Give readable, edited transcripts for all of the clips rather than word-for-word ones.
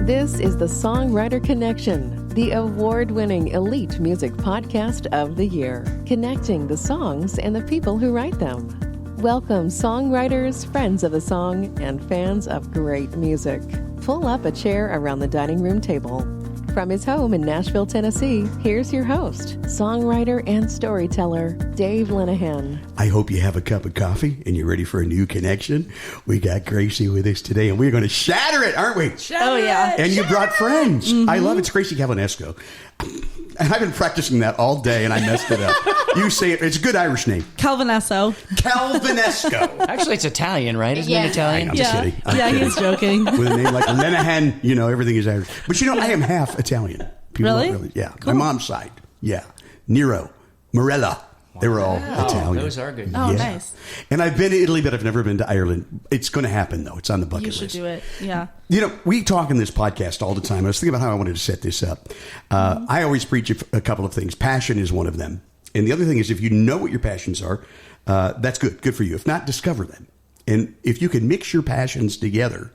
This is the Songwriter Connection, the award-winning elite music podcast of the year, connecting the songs and the people who write them. Welcome, songwriters, friends of the song, and fans of great music. Pull up a chair around the dining room table. From his home in Nashville, Tennessee, here's your host, songwriter and storyteller, Dave Linehan. I hope you have a cup of coffee and you're ready for a new connection. We got Gracie with us today, and we're going to shatter it, aren't we? Oh, yeah. And you brought friends. Mm-hmm. I love it. It's Gracie Calvaneso. And I've been practicing that all day, and I messed it up. You say it. It's a good Irish name. Calvaneso. Calvanesco. Actually, it's Italian, right? Isn't it Italian? I'm just kidding. I'm kidding. He's joking. With a name like Linehan, everything is Irish. But I am half Italian. People Really? don't yeah. Cool. My mom's side. Yeah. Nero. Morella. They were all Italian. Those are good. Oh, yeah. nice. And I've been to Italy, but I've never been to Ireland. It's going to happen, though. It's on the bucket list. You should do it. Yeah. We talk in this podcast all the time. I was thinking about how I wanted to set this up. I always preach a couple of things. Passion is one of them. And the other thing is, if you know what your passions are, that's good. Good for you. If not, discover them. And if you can mix your passions together,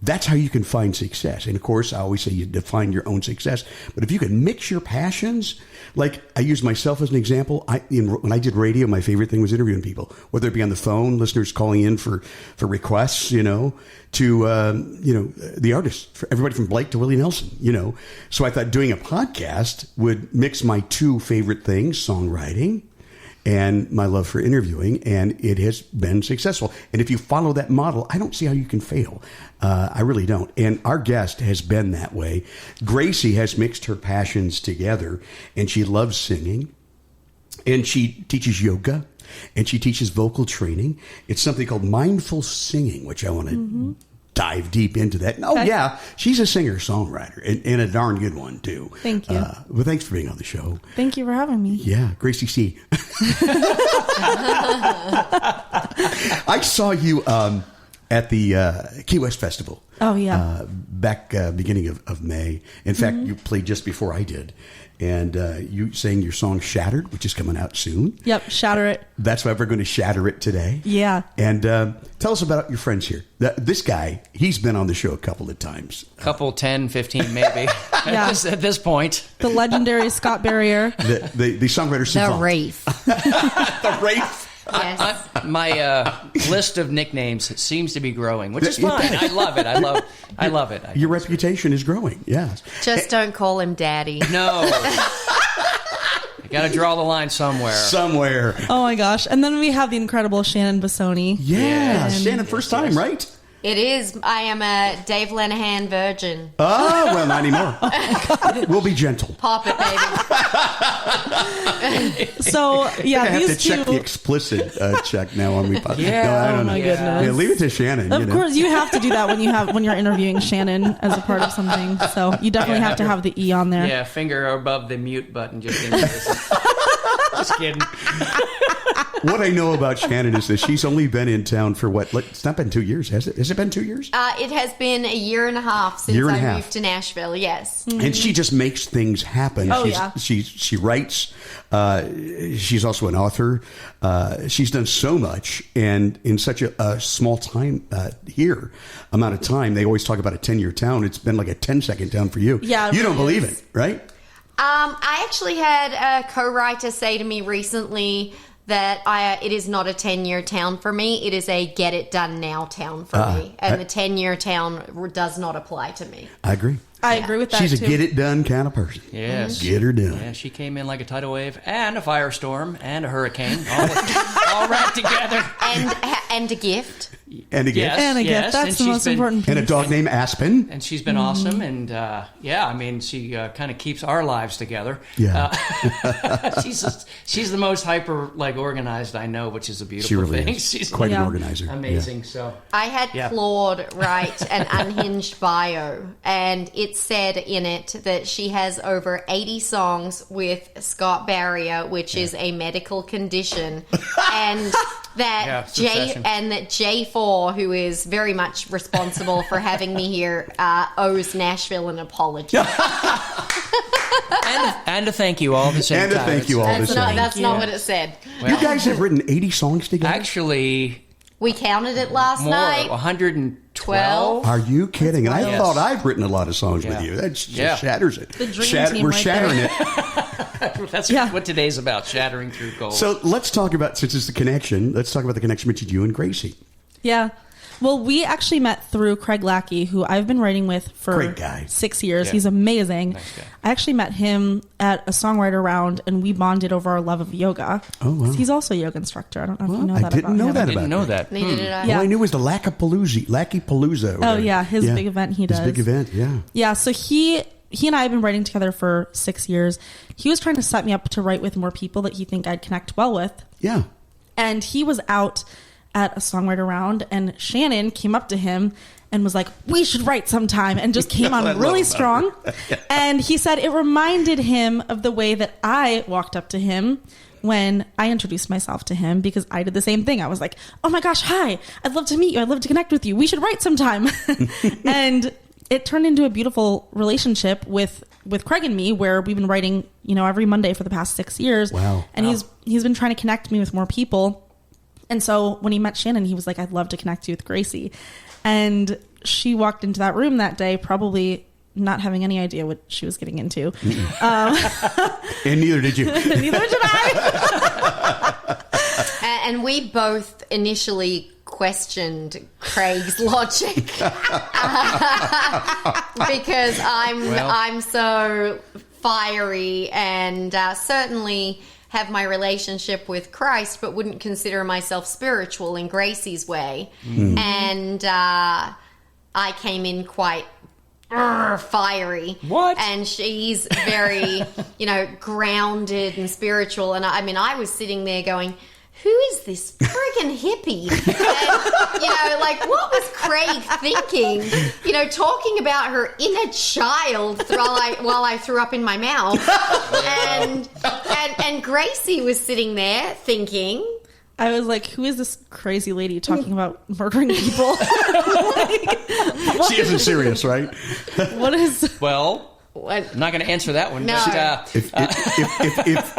that's how you can find success. And of course, I always say you define your own success. But if you can mix your passions, like I use myself as an example. When I did radio, my favorite thing was interviewing people, whether it be on the phone, listeners calling in for requests, to the artists, for everybody from Blake to Willie Nelson, So I thought doing a podcast would mix my two favorite things, songwriting and my love for interviewing, and it has been successful. And if you follow that model, I don't see how you can fail. I really don't. And our guest has been that way. Gracie has mixed her passions together, and she loves singing, and she teaches yoga, and she teaches vocal training. It's something called mindful singing, which I want to dive deep into that. And, yeah, she's a singer-songwriter, and a darn good one, too. Thank you. Well, thanks for being on the show. Thank you for having me. Yeah, Gracie C. I saw you at the Key West Festival. Oh, yeah. Back beginning of May. In fact, you played just before I did. And you sang your song Shattered, which is coming out soon. Yep, Shatter It. That's why we're going to shatter it today. Yeah. And tell us about your friends here. This guy, he's been on the show a couple of times. Couple, 10, 15 maybe. Yeah. At this point. The legendary Scott Barrier. The songwriter The Wraith. The Wraith. Yes. My list of nicknames seems to be growing, which is fine. I love it. I love it. Your reputation is growing, yes. Just don't call him Daddy. No. I got to draw the line somewhere. Somewhere. Oh, my gosh. And then we have the incredible Shannyn Bessoni. Yeah. And Shannyn, first time, right? It is. I am a Dave Linehan virgin. Oh, well, not anymore. We'll be gentle. Pop it, baby. So, yeah, I have these to check two. the explicit check now on me. Yeah. No, I don't know. My goodness. Yeah, leave it to Shannyn. Of course, you have to do that when you're interviewing Shannyn as a part of something. So you definitely have to have the E on there. Yeah, finger above the mute button just in case. Just kidding. What I know about Shannyn is that she's only been in town for what? It's not been 2 years, has it? Has it been 2 years? It has been a year and a half since I moved to Nashville, yes. And she just makes things happen. Oh, She writes. She's also an author. She's done so much, and in such a small time amount of time. They always talk about a 10-year town. It's been like a 10-second town for you. Yeah, you don't believe it, right? I actually had a co-writer say to me recently that it is not a 10-year town for me. It is a get-it-done-now town for me. And the 10-year town does not apply to me. I agree. I agree with that, She's too. a get-it-done kind of person. Yes. Get her done. Yeah, she came in like a tidal wave and a firestorm and a hurricane all wrapped together. And a gift. And a gift. Yes, And a gift. That's the most important piece. And a dog named Aspen. And she's been awesome. And, she kind of keeps our lives together. Yeah. She's the most hyper, organized I know, which is a beautiful She really thing. is. She's Quite an organizer. amazing. Yeah. So I had Claude write an unhinged bio, and it said in it that she has over 80 songs with Scott Barrier, which is a medical condition, and that J4, who is very much responsible for having me here, owes Nashville an apology. and a thank you all the same and time. And a thank you all the same. That's not what it said. Well, you guys have written 80 songs together? Actually, we counted it last night. 120 12. Are you kidding? And I Yes. thought I've written a lot of songs with Yeah. you. That just Yeah. shatters it. The dream team we're right shattering there. it. That's Yeah. what today's about, shattering through gold. So let's talk about, since it's the connection, let's talk about the connection between you and Gracie. Yeah. Well, we actually met through Craig Lackey, who I've been writing with for Great guy. 6 years. Yeah. He's amazing. Nice guy. I actually met him at a songwriter round, and we bonded over our love of yoga. Oh, wow. He's also a yoga instructor. I don't know if you know I that didn't about know him. that I didn't about know you. that. Neither did I. Yeah. All I knew was the Lackapalooza. Oh, yeah, his big event he does. His big event, yeah. Yeah, so he and I have been writing together for 6 years. He was trying to set me up to write with more people that he think I'd connect well with. Yeah. And he was out at a songwriter round, and Shannyn came up to him and was like, "We should write sometime," and just came I on love really that. strong. And he said it reminded him of the way that I walked up to him when I introduced myself to him, because I did the same thing. I was like, "Oh my gosh, hi, I'd love to meet you. I'd love to connect with you. We should write sometime." And it turned into a beautiful relationship with Craig and me, where we've been writing, every Monday for the past 6 years. Wow. And he's been trying to connect me with more people. And so when he met Shannyn, he was like, "I'd love to connect you with Gracie." And she walked into that room that day, probably not having any idea what she was getting into. And neither did you. Neither did I. And we both initially questioned Craig's logic because I'm so fiery and certainly have my relationship with Christ, but wouldn't consider myself spiritual in Gracie's way. And I came in quite fiery. What? And she's very, grounded and spiritual. And I was sitting there going, who is this friggin' hippie? And, what was Craig thinking? Talking about her inner child while I threw up in my mouth. And Gracie was sitting there thinking, I was like, who is this crazy lady talking about murdering people? She isn't serious, right? What is... Well, what? I'm not going to answer that one. No. But,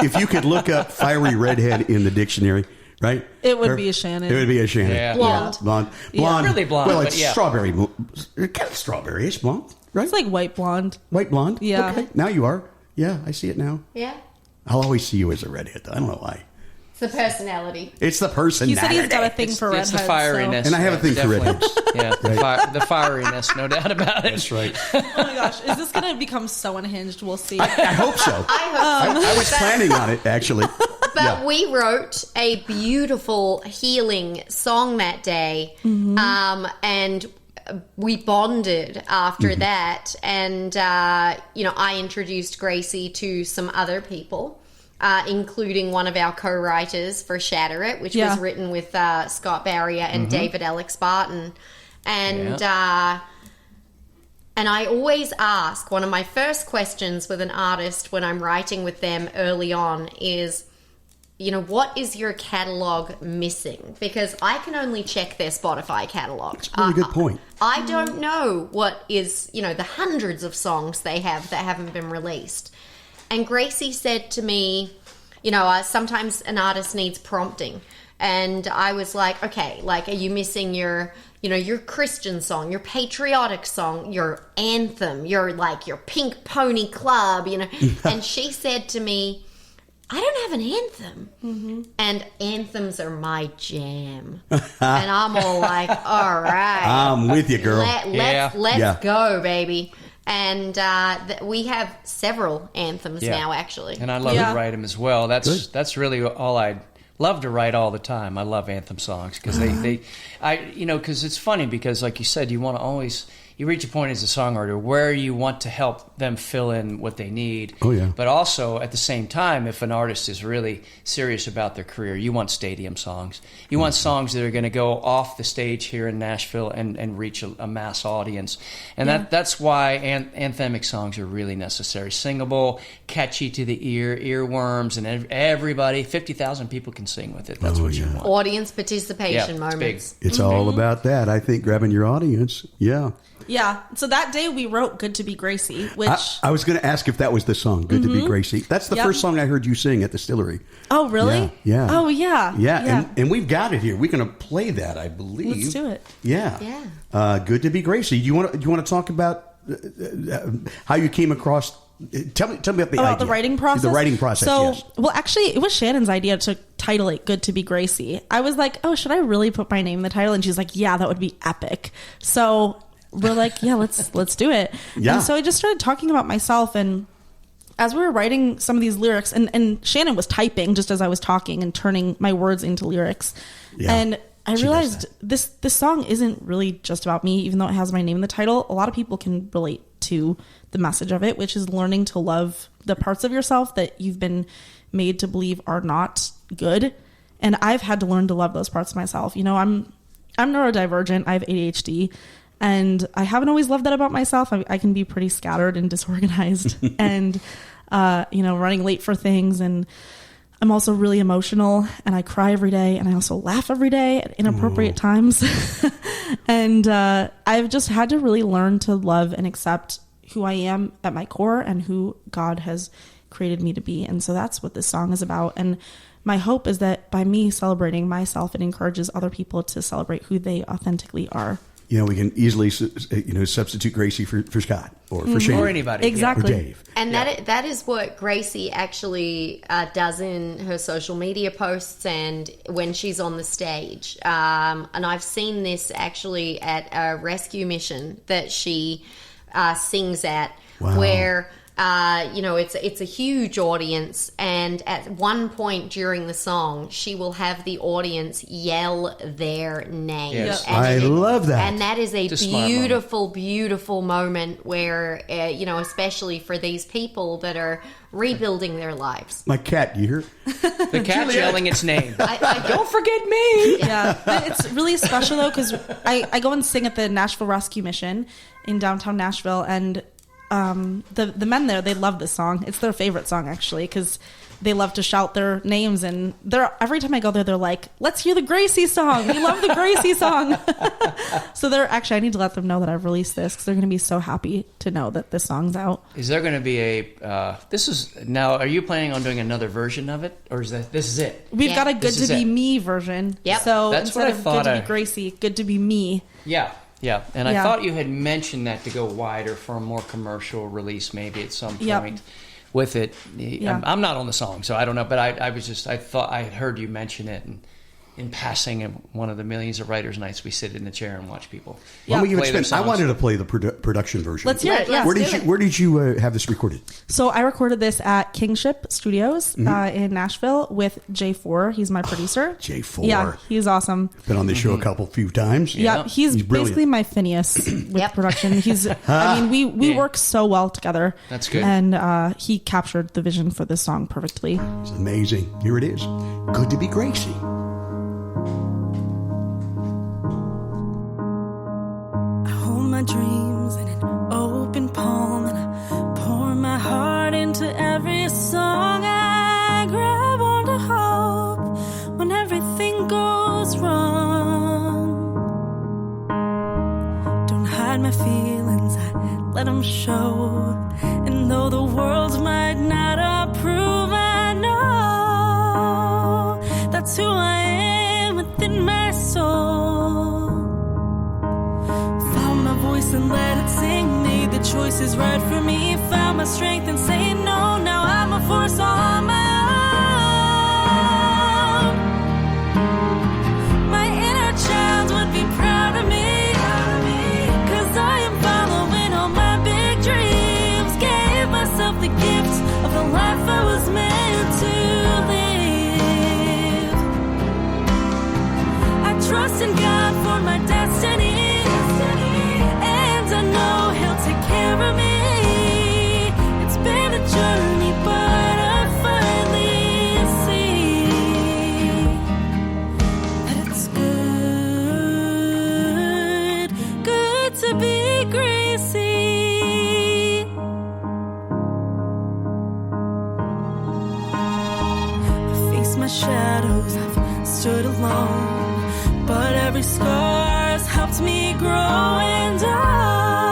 If you could look up fiery redhead in the dictionary, right? It would be a Shannyn. It would be a Shannyn. Yeah. Blonde. Blonde. Really blonde, Well, but it's yeah. strawberry. Kind of strawberry-ish blonde, right? It's like white blonde. White blonde? Yeah. Okay, now you are. Yeah, I see it now. Yeah. I'll always see you as a redhead, though. I don't know why. It's the personality. It's the personality. He said he's got a thing for it's redheads. the fieriness. And I have a thing for definitely. redheads. Yeah, the fieriness, no doubt about it. That's right. So. Oh my gosh, is this going to become so unhinged? We'll see. I hope so. I was planning on it, actually. But we wrote a beautiful healing song that day, and we bonded after that. And, I introduced Gracie to some other people, including one of our co-writers for Shatter It, which was written with Scott Barrier and David Alex Barton. And and I always ask, one of my first questions with an artist when I'm writing with them early on is, what is your catalog missing? Because I can only check their Spotify catalog. That's a really good point. I don't know what is, the hundreds of songs they have that haven't been released. And Gracie said to me, sometimes an artist needs prompting. And I was like, okay, are you missing your Christian song, your patriotic song, your anthem, your Pink Pony Club, And she said to me, I don't have an anthem. And anthems are my jam. And I'm all like, all right. I'm with you, girl. Let's go, baby. And we have several anthems now, actually. And I love to write them as well. That's really all I love to write all the time. I love anthem songs because because it's funny because like you said, you want to always. You reach a point as a songwriter where you want to help them fill in what they need. Oh, yeah. But also, at the same time, if an artist is really serious about their career, you want stadium songs. You want songs that are going to go off the stage here in Nashville and reach a mass audience. And that's why anthemic songs are really necessary. Singable, catchy to the ear, earworms, and everybody, 50,000 people can sing with it. That's what you want. Audience participation moments. Big. It's all about that. I think grabbing your audience. Yeah. Yeah. So that day we wrote Good to Be Gracie, which... I was going to ask if that was the song, Good to Be Gracie. That's the first song I heard you sing at the Distillery. Oh, really? Yeah. Oh, yeah. Yeah. And we've got it here. We're going to play that, I believe. Let's do it. Yeah. Good to Be Gracie. Do you want to talk about how you came across... Tell me about the idea. The writing process? The writing process, yes. Well, actually, it was Shannon's idea to title it Good to Be Gracie. I was like, oh, should I really put my name in the title? And she's like, yeah, that would be epic. So we're like, yeah, let's do it. Yeah. And so I just started talking about myself, and as we were writing some of these lyrics, and Shannyn was typing just as I was talking and turning my words into lyrics. Yeah. And I realized this song isn't really just about me, even though it has my name in the title. A lot of people can relate to the message of it, which is learning to love the parts of yourself that you've been made to believe are not good. And I've had to learn to love those parts of myself. You know, I'm neurodivergent. I have ADHD, and I haven't always loved that about myself. I can be pretty scattered and disorganized and, running late for things. And I'm also really emotional, and I cry every day, and I also laugh every day at inappropriate times. And I've just had to really learn to love and accept who I am at my core and who God has created me to be. And so that's what this song is about. And my hope is that by me celebrating myself, it encourages other people to celebrate who they authentically are. You know, we can easily, substitute Gracie for Scott or for Shane. Or anybody. Exactly. Or Dave. And that is what Gracie actually does in her social media posts and when she's on the stage. And I've seen this actually at a rescue mission that she sings at, where... it's a huge audience, and at one point during the song, she will have the audience yell their name. Yes. I love that. And that is a It's a beautiful, beautiful moment where, especially for these people that are rebuilding their lives. My cat, you hear? The cat's yelling its name. I Don't forget me. Yeah, it's really special though, because I go and sing at the Nashville Rescue Mission in downtown Nashville, and the men there, they love this song. It's their favorite song, actually, because they love to shout their names, and every time I go there, they're like, let's hear the Gracie song. We love the Gracie song. So I need to let them know that I've released this, because they're going to be so happy to know that this song's out. Is there going to be now, are you planning on doing another version of it, or is this is it? We've got a Good This to is Be it. Me version. Yep. So That's what instead I of thought Good to Be Gracie, Good to Be Me. Yeah. Yeah, and I Yeah. thought you had mentioned that to go wider for a more commercial release, maybe at some point Yep. with it. Yeah. I'm not on the song, so I don't know, but I thought I had heard you mention it, and in passing, at one of the millions of writers' nights, we sit in the chair and watch people. Why don't we give it play a their spin? I songs. wanted to play the production version. Let's hear it. Yeah. Where did you have this recorded? So I recorded this at Kingship Studios in Nashville with J4. He's my producer. J4. Yeah, he's awesome. Been on this show a few times. Yeah, he's brilliant. basically my Phineas with Yep. production. We work so well together. That's good. And he captured the vision for this song perfectly. It's amazing. Here it is. Good to Be Gracie. My dreams in an open palm, and I pour my heart into every song. I grab onto hope when everything goes wrong. Don't hide my feelings, I let them show. And though the world might not approve, I know that's who I am within my soul. And let it sing. Made the choices right for me. Found my strength and say no. Now I'm a force on my own. My inner child would be proud of me, 'cause I am following all my big dreams. Gave myself the gift of the life I was meant to live. I trust in God for my destiny. I know He'll take care of me. It's been a journey, but I finally see that it's good to be Gracie. I face my shadows, I've stood alone, but every scar has helped me grow, and I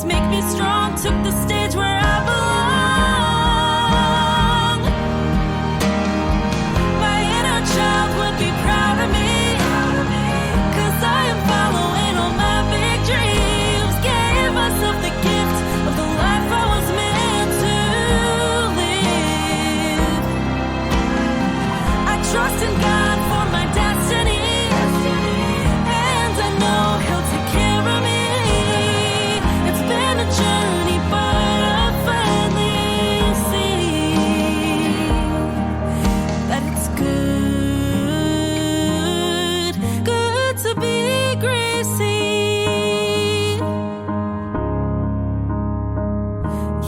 weakness make me strong. Took the stage where I belong. My inner child would be proud of me, 'cause I am following all my big dreams. Gave myself the gift of the life I was meant to live. I trust in God for my destiny, and I know He'll take care of me. It's been a journey, but I finally see that it's good, good to be Gracie.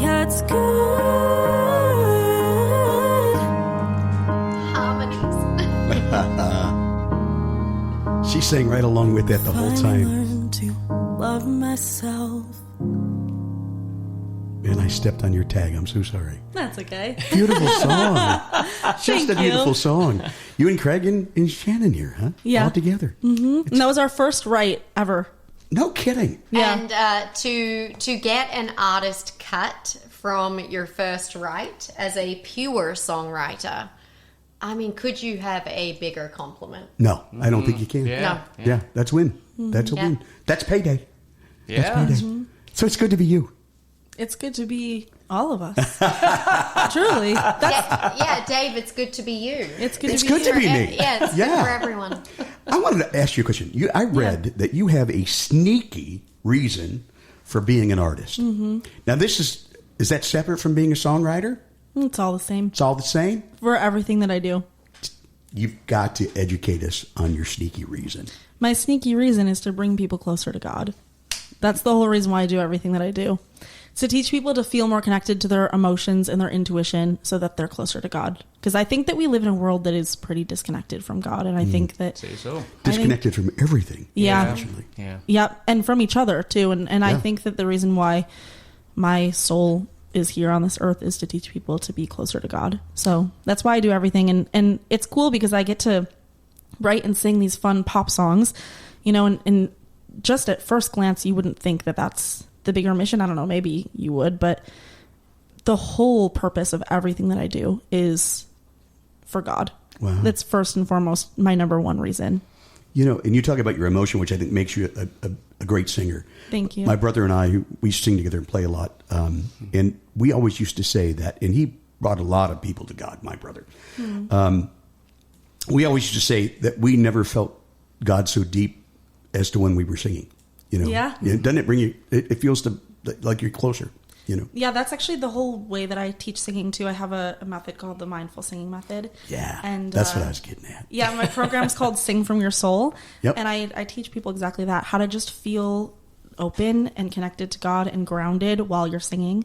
Yeah, it's good. Harmonies. She sang right along with that the whole I time. learned to love myself. Man, I stepped on your tag. I'm so sorry. That's okay. Beautiful song. Just a Thank you. beautiful song. You and Craig and Shannon here, huh? Yeah. All together. And that was our first write ever. No kidding. Yeah. And to get an artist cut from your first write as a pure songwriter, I mean, could you have a bigger compliment? No, I don't think you can. Yeah. Yeah, that's win. That's a Yeah. win. That's payday. Yeah. That's payday. So it's good to be you. It's good to be all of us. Truly. Yeah, Dave, it's good to be you. It's good It's to be good to be Yeah, me. yeah, it's Yeah. good for everyone. I wanted to ask you a question. I read that you have a sneaky reason for being an artist. Now, is that separate from being a songwriter? It's all the same It's all the same? for everything that I do. You've got to educate us on your sneaky reason. My sneaky reason is to bring people closer to God. That's the whole reason why I do everything that I do. It's to teach people to feel more connected to their emotions and their intuition so that they're closer to God. Because I think that we live in a world that is pretty disconnected from God. And I think that... Say so. Disconnected from everything. Yeah. Actually. Yeah. Yep, and from each other too. And I Yeah. think that the reason why my soul is here on this earth is to teach people to be closer to God. So that's why I do everything. And it's cool because I get to write and sing these fun pop songs, and just at first glance, you wouldn't think that that's the bigger mission. I don't know, maybe you would, but the whole purpose of everything that I do is for God. Wow. That's first and foremost my number one reason. And you talk about your emotion, which I think makes you a great singer. Thank you. My brother and I, we sing together and play a lot. And we always used to say that, and he brought a lot of people to God, my brother. We always used to say that we never felt God so deep as to when we were singing. Yeah. Doesn't it bring you, it feels like you're closer, Yeah, that's actually the whole way that I teach singing too. I have a method called the mindful singing method. Yeah, and that's what I was getting at. Yeah, my program's called Sing From Your Soul. Yep. And I teach people exactly that, how to just feel open and connected to God and grounded while you're singing,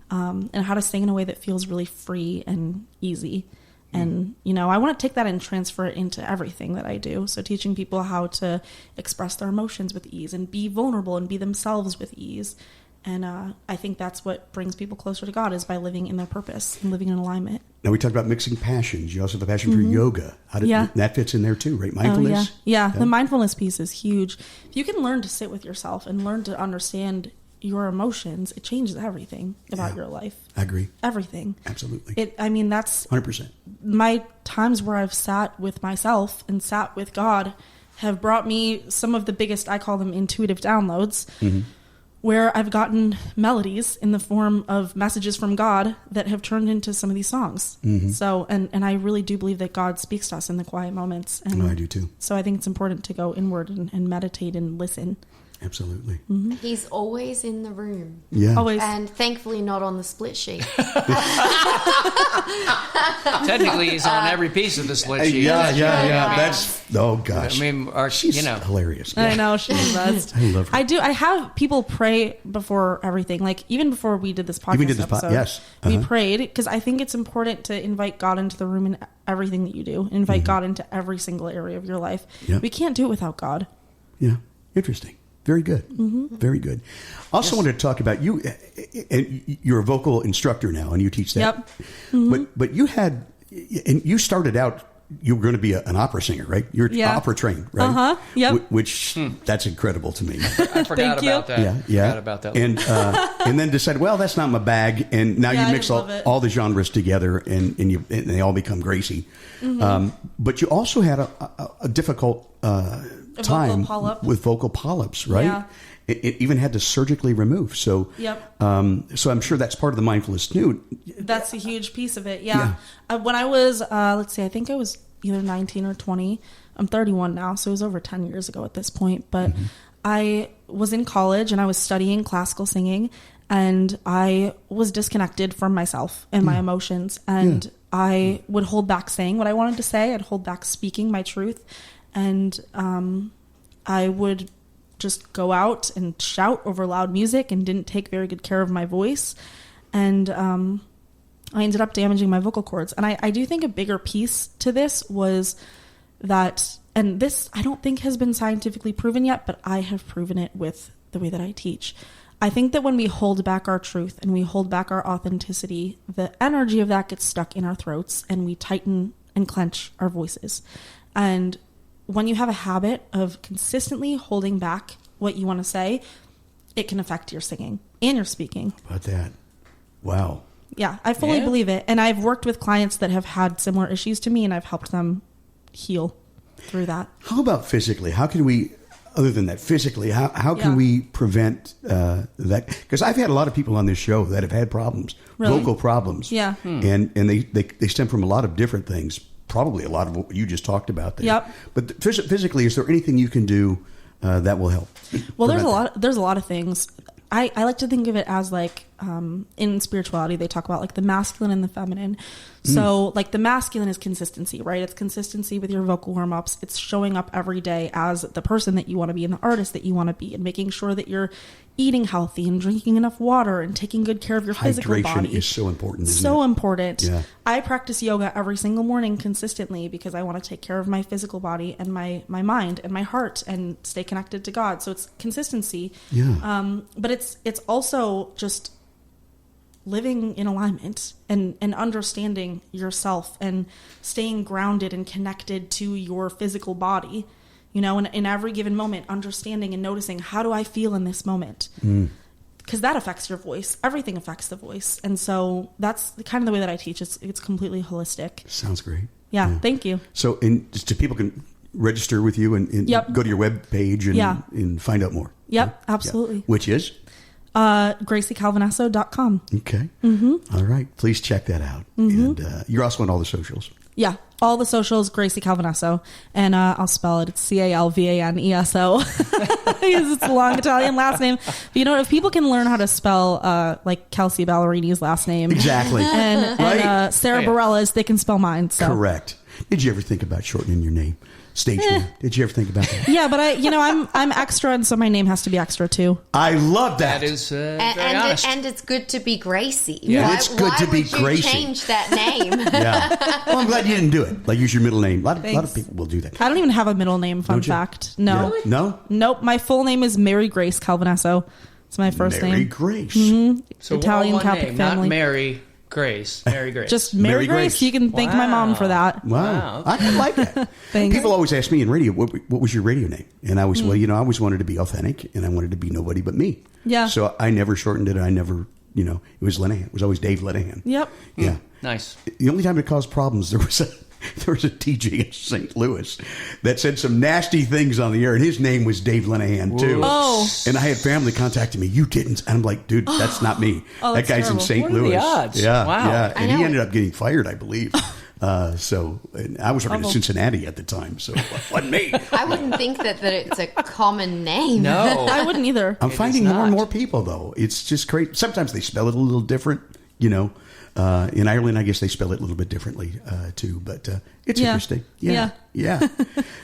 and how to sing in a way that feels really free and easy. And, I want to take that and transfer it into everything that I do. So teaching people how to express their emotions with ease and be vulnerable and be themselves with ease. And I think that's what brings people closer to God, is by living in their purpose and living in alignment. Now, we talked about mixing passions. You also have a passion for yoga. That fits in there too, right? Mindfulness? Oh, yeah. The mindfulness piece is huge. If you can learn to sit with yourself and learn to understand your emotions, it changes everything about your life. I agree. Everything. Absolutely. That's 100%. my times where I've sat with myself and sat with God have brought me some of the biggest, I call them intuitive downloads, where I've gotten melodies in the form of messages from God that have turned into some of these songs. So, and I really do believe that God speaks to us in the quiet moments. And I do too. So I think it's important to go inward and meditate and listen. Absolutely. He's always in the room. Yeah. Always. And thankfully not on the split sheet. Technically, he's on every piece of the split sheet. Yeah. right. That's, oh gosh. I mean, She's hilarious. I know, she's the best. I love her. I have people pray before everything. Like, even before we did this podcast Even did this episode, yes. we prayed, because I think it's important to invite God into the room in everything that you do. Invite God into every single area of your life. Yeah. We can't do it without God. Yeah. Interesting. Very good. Very good. Also wanted to talk about you. And you're a vocal instructor now, and you teach that. Yep. But you had, and you started out you were going to be an opera singer, right? You're opera trained, right? Uh-huh. Yep. Which that's incredible to me. I forgot about that. Yeah. Forgot about that. And then decided, well, that's not my bag. And now you mix all the genres together, and they all become Gracie. Mm-hmm. But you also had a difficult time with vocal polyps, right? Yeah. It even had to surgically remove. So, so I'm sure that's part of the mindfulness too. That's a huge piece of it. Yeah. When I was, let's see, I think I was either 19 or 20. I'm 31 now, so it was over 10 years ago at this point. But I was in college and I was studying classical singing, and I was disconnected from myself and my emotions. And I would hold back saying what I wanted to say. I'd hold back speaking my truth. And I would just go out and shout over loud music and didn't take very good care of my voice. And I ended up damaging my vocal cords. And I do think a bigger piece to this was that, and this I don't think has been scientifically proven yet, but I have proven it with the way that I teach. I think that when we hold back our truth and we hold back our authenticity, the energy of that gets stuck in our throats and we tighten and clench our voices. And when you have a habit of consistently holding back what you want to say, it can affect your singing and your speaking. How about that? Wow. Yeah, I fully believe it. And I've worked with clients that have had similar issues to me, and I've helped them heal through that. How about physically? How can we, other than that, physically, how can we prevent that? Because I've had a lot of people on this show that have had problems, vocal problems. Yeah. And they stem from a lot of different things. Probably a lot of what you just talked about there. Yep. But physically, is there anything you can do that will help? Well, there's a lot of things. I like to think of it as like in spirituality, they talk about like the masculine and the feminine. So like the masculine is consistency, right? It's consistency with your vocal warm-ups. It's showing up every day as the person that you want to be and the artist that you want to be, and making sure that you're eating healthy and drinking enough water and taking good care of your physical body. Hydration is so important, isn't it? So important. Yeah. I practice yoga every single morning consistently because I want to take care of my physical body and my mind and my heart and stay connected to God. So it's consistency. Yeah. But it's also just living in alignment and understanding yourself and staying grounded and connected to your physical body, you know, and in every given moment, understanding and noticing, how do I feel in this moment? Because that affects your voice. Everything affects the voice. And so that's kind of the way that I teach. It's completely holistic. Sounds great. Yeah. Thank you. So just people can register with you and go to your web page and find out more. Yep, absolutely. Yeah. Which is? GracieCalvaneso.com. Okay. All right. Please check that out. And you're also on all the socials. Yeah. All the socials, Gracie Calvaneso. And I'll spell it. It's Calvaneso. Because it's a long Italian last name. But you know, if people can learn how to spell like Kelsey Ballerini's last name. Exactly. And Sarah Bareilles, they can spell mine. So. Correct. Did you ever think about shortening your name? Stage name. Did you ever think about that? Yeah, but I'm extra, and so my name has to be extra too. I love that. That is very honest. And it's good to be Gracie. Yeah, it's good to be Gracie. Why would you change that name? Yeah. Well, I'm glad you didn't do it. Like, use your middle name. A lot of people will do that. I don't even have a middle name. Fun fact. No. Yeah. No. Nope. My full name is Mary Grace Calvaneso. It's my first name. Mary Grace. So Italian Catholic name, family. Not Mary Grace. Mary Grace. Just Mary Grace. You can thank my mom for that. Wow. I like that. People always ask me in radio, what was your radio name? And I was, I always wanted to be authentic, and I wanted to be nobody but me. Yeah. So I never shortened it. I never, it was Linehan. It was always Dave Linehan. Yep. Yeah. Nice. The only time it caused problems, there was a DJ in St. Louis that said some nasty things on the air, and his name was Dave Linehan too. Oh. And I had family contacting me. You didn't. And I'm like, dude, that's not me. That guy's terrible. In St. Louis. What are the odds? Yeah. Wow. Yeah. And he ended up getting fired, I believe. And I was working in Cincinnati at the time, so it wasn't me. I wouldn't think that it's a common name. No. I wouldn't either. I'm finding more and more people, though. It's just great. Sometimes they spell it a little different, in Ireland, I guess they spell it a little bit differently, too. But it's interesting. Yeah.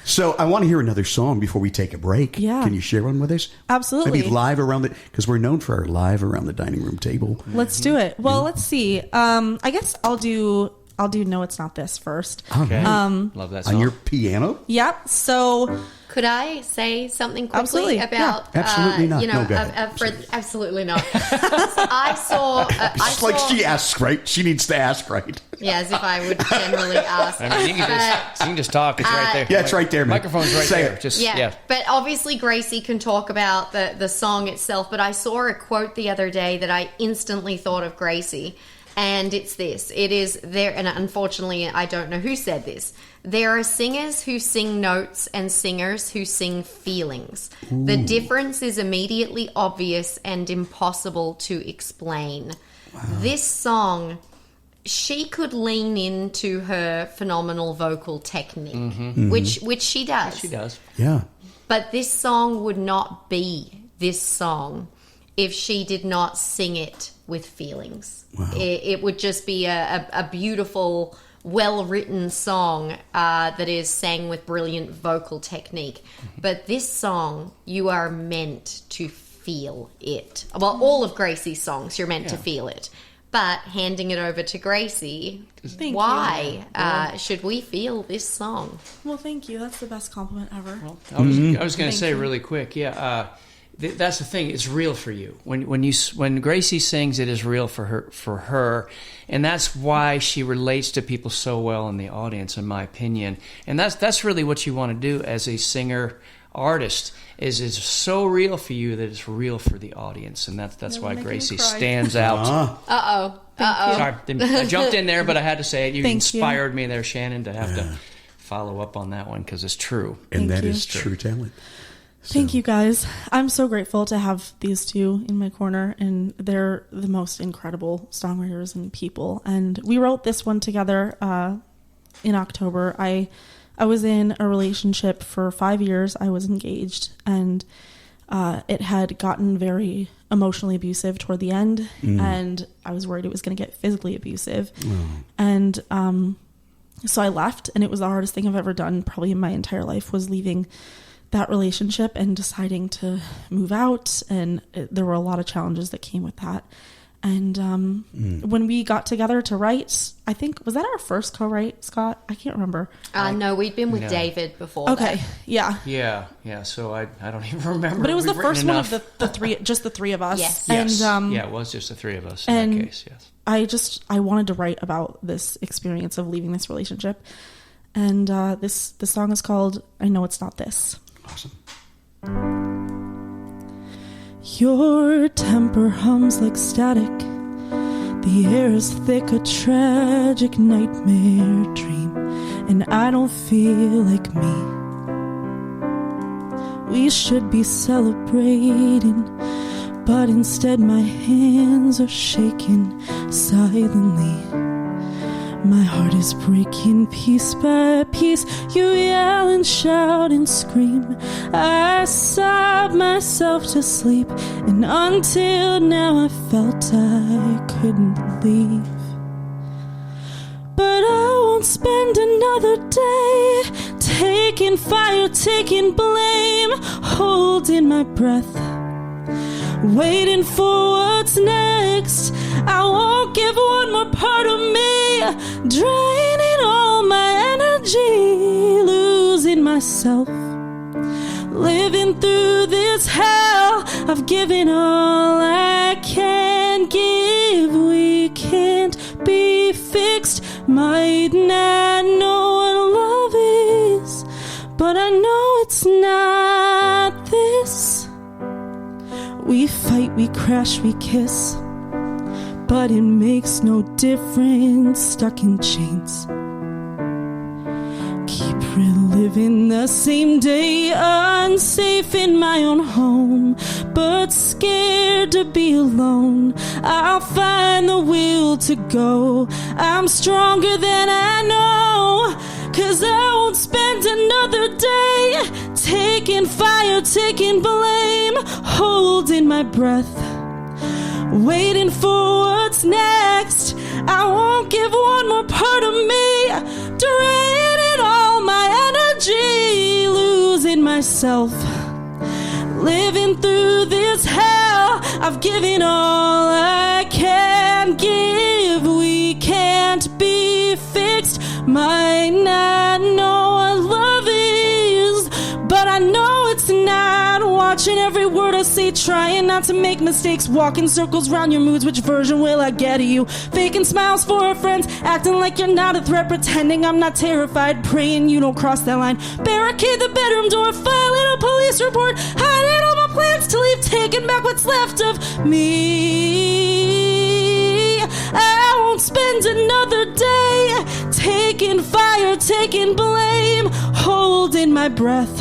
So I want to hear another song before we take a break. Yeah. Can you share one with us? Absolutely. Maybe live around because we're known for our live around the dining room table. Let's do it. Well, let's see. I guess I'll do I'll do No It's Not This first. Okay. Love that song. On your piano? Yep. So Could I say something quickly Absolutely. about? Yeah. Absolutely not. You know, No, go ahead. absolutely not. I saw. It's like she asks, right? She needs to ask, right? Yeah, as if I would generally ask. I mean, you can just talk. It's right there. Yeah, it's right there, man. Microphone's right Say there. it. Just Yeah, but obviously Gracie can talk about the song itself. But I saw a quote the other day that I instantly thought of Gracie, and it's this. It is there, and unfortunately I don't know who said this. There are singers who sing notes and singers who sing feelings. Ooh. The difference is immediately obvious and impossible to explain. Wow. This song, she could lean into her phenomenal vocal technique, which she does. She does. Yeah. But this song would not be this song if she did not sing it with feelings. Wow. It would just be a beautiful, well-written song that is sang with brilliant vocal technique. But this song, you are meant to feel it. Well, all of Gracie's songs, you're meant to feel it. But handing it over to Gracie, why should we feel this song? Well, thank you. That's the best compliment ever. Well, I was going to say really quick, that's the thing. It's real for you. When Gracie sings, it is real for her, and that's why she relates to people so well in the audience, in my opinion. And that's really what you want to do as a singer artist. Is so real for you that it's real for the audience, and that's why Gracie stands out. Uh-oh. Sorry, I jumped in there, but I had to say it. You Thank inspired me there, Shannyn, to have to follow up on that one because it's true. And that is true talent. So. Thank you, guys. I'm so grateful to have these two in my corner, and they're the most incredible songwriters and people. And we wrote this one together in October. I was in a relationship for 5 years. I was engaged, and it had gotten very emotionally abusive toward the end, and I was worried it was going to get physically abusive. And so I left, and it was the hardest thing I've ever done probably in my entire life, was leaving that relationship and deciding to move out, and there were a lot of challenges that came with that. And when we got together to write, I think, was that our first co-write, Scott? I can't remember. No, we'd been with David before. Okay, that. Yeah. So I don't even remember. But it was the first one of the three, just the three of us. Yes. And, it was just the three of us in that case. Yes. I wanted to write about this experience of leaving this relationship, and the song is called "I Know It's Not This." Awesome. Your temper hums like static. The air is thick, a tragic nightmare dream, and I don't feel like me. We should be celebrating, but instead my hands are shaking silently. My heart is breaking piece by piece. You yell and shout and scream. I sob myself to sleep, and until now I felt I couldn't leave. But I won't spend another day taking fire, taking blame, holding my breath, waiting for what's next. I won't give one more part of me, draining all my energy, losing myself, living through this hell. I've given all I can give. We can't be fixed. Might not know what love is, but I know it's not this. We fight, we crash, we kiss, but it makes no difference. Stuck in chains, keep reliving the same day. Unsafe in my own home, but scared to be alone. I'll find the will to go. I'm stronger than I know, 'cause I won't spend another day taking fire, taking blame, holding my breath, waiting for what's next. I won't give one more part of me, draining all my energy, losing myself, living through this hell. I've given all I can give. We can't be watching every word I say, trying not to make mistakes, walking circles round your moods. Which version will I get of you? Faking smiles for our friends, acting like you're not a threat, pretending I'm not terrified, praying you don't cross that line. Barricade the bedroom door, filing a police report, hiding all my plans to leave, taking back what's left of me. I won't spend another day taking fire, taking blame, holding my breath,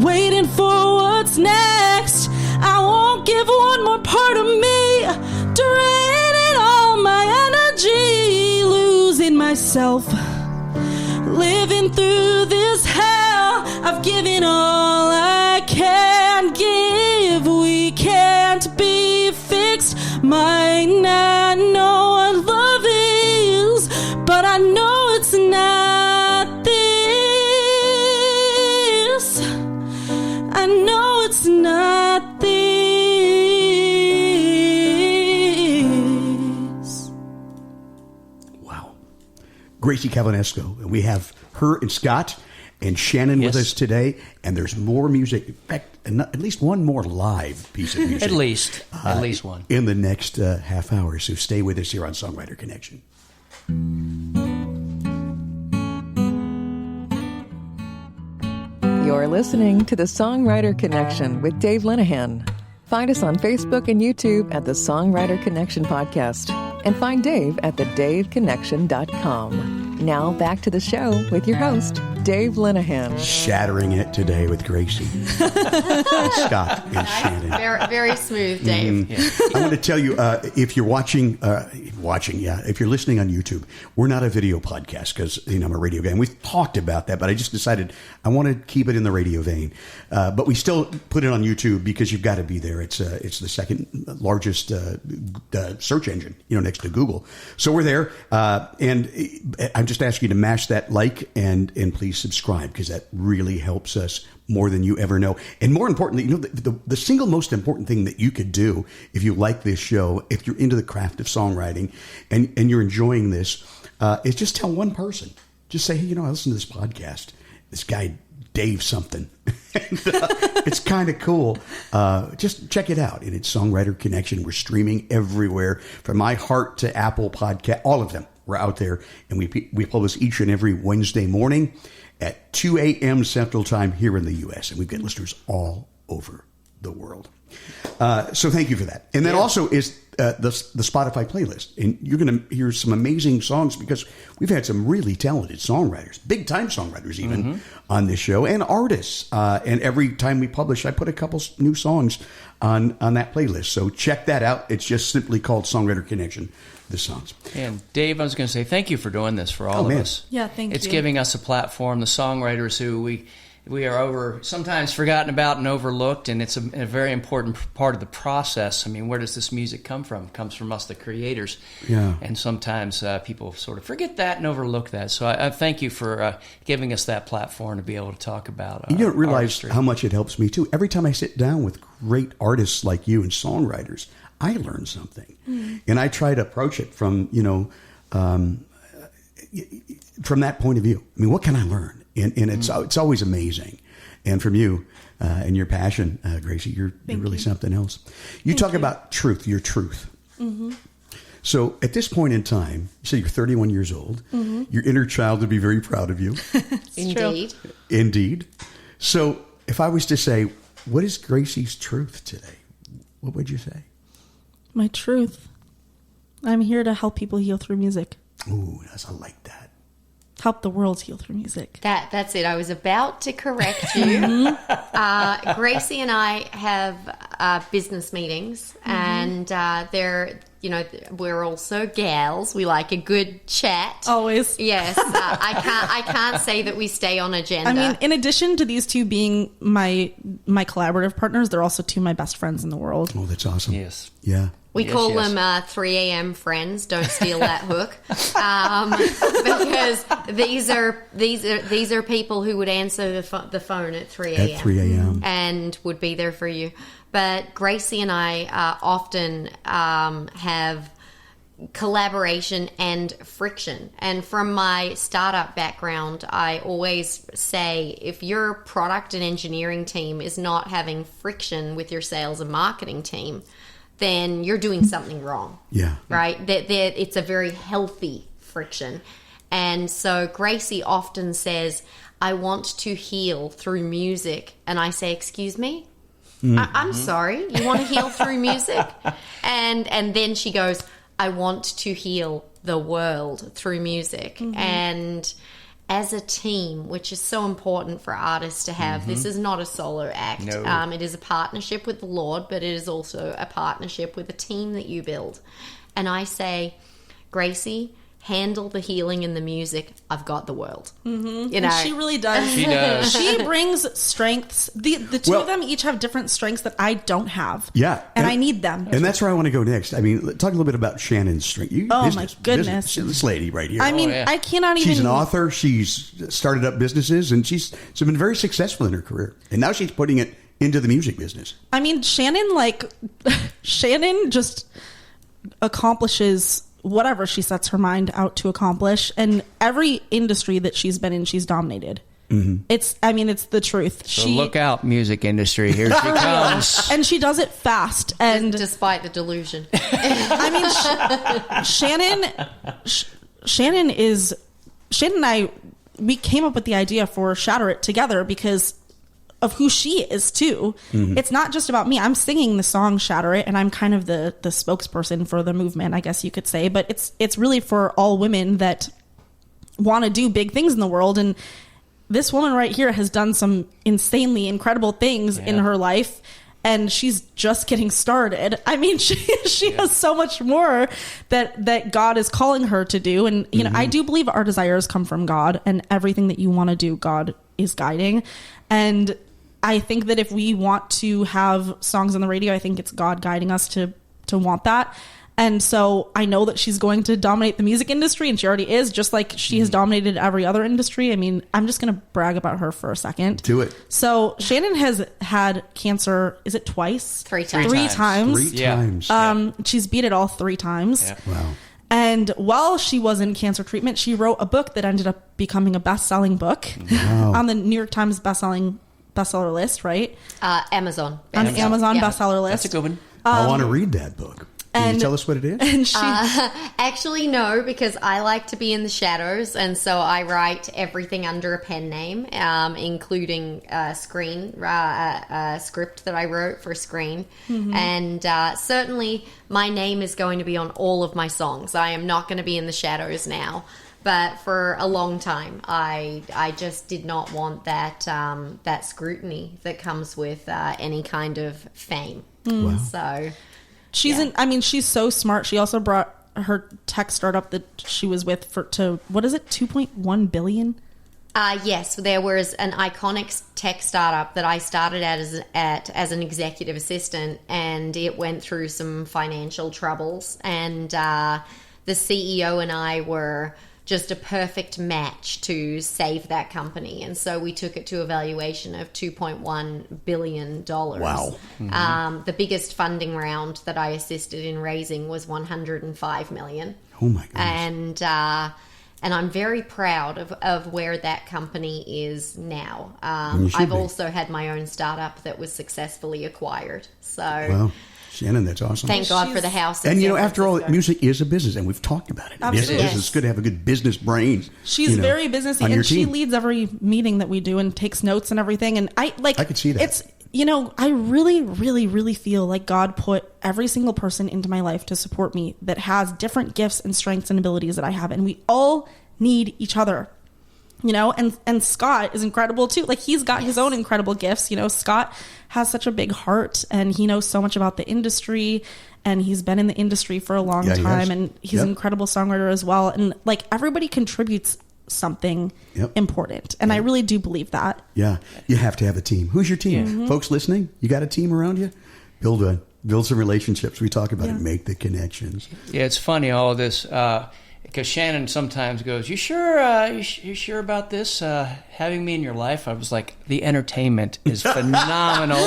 waiting for what's next. I won't give one more part of me, draining all my energy, losing myself, living through this hell. I've given all I can give. We can't be fixed. Might not know what love is, but I know it's not this. I know it's not this. Wow. Gracie Calvaneso. We have her and Scott and Shannyn with us today, and there's more music. In fact, at least one more live piece of music. At least one. In the next half hour. So stay with us here on Songwriter Connection. You're listening to the Songwriter Connection with Dave Linehan. Find us on Facebook and YouTube at the Songwriter Connection Podcast. And find Dave at thedaveconnection.com. Now back to the show with your host, Dave Linehan. Shattering it today with Gracie, Scott, and Shannyn. Very, very smooth, Dave. I want to tell you, if you're if you're listening on YouTube, we're not a video podcast because I'm a radio guy, and we've talked about that. But I just decided I want to keep it in the radio vein. But we still put it on YouTube because you've got to be there. It's the second largest search engine, next to Google. So we're there, and I'm just asking you to mash that like and please subscribe, because that really helps us more than you ever know. And more importantly, the single most important thing that you could do if you like this show, if you're into the craft of songwriting and you're enjoying this, is just tell one person. Just say, hey, I listen to this podcast. This guy, Dave something. And, it's kind of cool. Just check it out. And it's Songwriter Connection. We're streaming everywhere, from iHeart to Apple Podcast, all of them. We're out there, and we publish each and every Wednesday morning at 2 a.m. Central Time here in the U.S., and we've got listeners all over the world. So thank you for that. And that also is the Spotify playlist, and you're going to hear some amazing songs because we've had some really talented songwriters, big-time songwriters even, on this show, and artists. And every time we publish, I put a couple new songs on that playlist. So check that out. It's just simply called Songwriter Connection. The songs. And Dave, I was going to say thank you for doing this for all of us. Yeah, thank you. It's giving us a platform, the songwriters who we are sometimes forgotten about and overlooked, and it's a very important part of the process. I mean, where does this music come from? It comes from us, the creators. Yeah. And sometimes people sort of forget that and overlook that. So I thank you for giving us that platform to be able to talk about you don't realize artistry. How much it helps me, too. Every time I sit down with great artists like you and songwriters, I learn something. And I try to approach it from, from that point of view. I mean, what can I learn? And it's always amazing. And from you and your passion, Gracie, you're really something else. You talk about truth, your truth. So at this point in time, you say you're 31 years old. Your inner child would be very proud of you. Indeed. Indeed. So if I was to say, what is Gracie's truth today? What would you say? My truth. I'm here to help people heal through music. Ooh, I like that. Help the world heal through music. That's it. I was about to correct you. Gracie and I have business meetings, and we're also gals. We like a good chat. Always. Yes. I can't say that we stay on agenda. I mean, in addition to these two being my collaborative partners, they're also two of my best friends in the world. Oh, that's awesome. Yes. Yeah. We call them 3 a.m. friends. Don't steal that hook, because these are people who would answer the phone at 3 a.m. At 3 a.m. and would be there for you. But Gracie and I often have collaboration and friction. And from my startup background, I always say if your product and engineering team is not having friction with your sales and marketing team, then you're doing something wrong. Yeah. Right? It's a very healthy friction. And so Gracie often says, I want to heal through music. And I say, excuse me? I'm sorry, you want to heal through music? And then she goes, I want to heal the world through music. And as a team, which is so important for artists to have, this is not a solo act. No. It is a partnership with the Lord, but it is also a partnership with a team that you build. And I say, Gracie, handle the healing and the music. I've got the world. You know, And she really does. She does. She brings strengths. The two of them each have different strengths that I don't have. Yeah. And I need them. And that's where I want to go next. I mean, talk a little bit about Shannyn's strength. My goodness. This lady right here. I mean, yeah. I cannot even. She's an author. She's started up businesses, and she's been very successful in her career. And now she's putting it into the music business. I mean, Shannyn just accomplishes whatever she sets her mind out to accomplish, and every industry that she's been in, she's dominated. It's the truth. So look out, music industry. Here she comes. And she does it fast. And despite the delusion. I mean, Shannyn and I, we came up with the idea for Shatter It together because of who she is too. It's not just about me. I'm singing the song Shatter It, and I'm kind of the spokesperson for the movement, I guess you could say. But it's really for all women that want to do big things in the world. And this woman right here has done some insanely incredible things in her life, and she's just getting started. I mean, she has so much more that God is calling her to do. And you know, I do believe our desires come from God, and everything that you want to do, God is guiding. And I think that if we want to have songs on the radio, I think it's God guiding us to want that. And so I know that she's going to dominate the music industry, and she already is, just like she has dominated every other industry. I mean, I'm just going to brag about her for a second. Do it. So Shannyn has had cancer, is it twice? 3 times. 3 times. 3 times. She's beat it all 3 times. Yeah. Wow. And while she was in cancer treatment, she wrote a book that ended up becoming a best-selling book on the New York Times bestseller list, right? Amazon. On the Amazon Yeah. bestseller list. That's a good one. I want to read that book. Can you tell us what it is? And she, Actually, no, because I like to be in the shadows, and so I write everything under a pen name, including script that I wrote for Screen. And certainly my name is going to be on all of my songs. I am not going to be in the shadows now. But for a long time, I just did not want that that scrutiny that comes with any kind of fame. Wow. So... she's so smart. She also brought her tech startup that she was with to what is it, 2.1 billion? Yes, there was an iconic tech startup that I started as an executive assistant, and it went through some financial troubles. And the CEO and I were just a perfect match to save that company. And so we took it to a valuation of $2.1 billion. Wow. The biggest funding round that I assisted in raising was $105 million. Oh, my goodness. And I'm very proud of where that company is now. You should I've be. also had my own startup that was successfully acquired. So Well, Shannyn, that's awesome. thank God for the house. And, in you know, San after all, Francisco. music is a business, and we've talked about it. It is a Absolutely. business. It's good to have a good business brain. She's very businessy, on your and she team. leads every meeting that we do and takes notes and everything. And I could see that. It's, you know, I really, really, really feel like God put every single person into my life to support me that has different gifts and strengths and abilities that I have. And we all need each other, you know, and Scott is incredible too. Like, he's got his own incredible gifts. You know, Scott has such a big heart, and he knows so much about the industry, and he's been in the industry for a long Yeah, he has. time, and he's an incredible songwriter as well. And like, everybody contributes something important. And I really do believe that. Yeah, you have to have a team. Who's your team? Folks listening, you got a team around you? Build some relationships. We talk about it. Make the connections. Yeah, it's funny, all of this, because Shannyn sometimes goes, you sure you sure about this, having me in your life? I was like, the entertainment is phenomenal.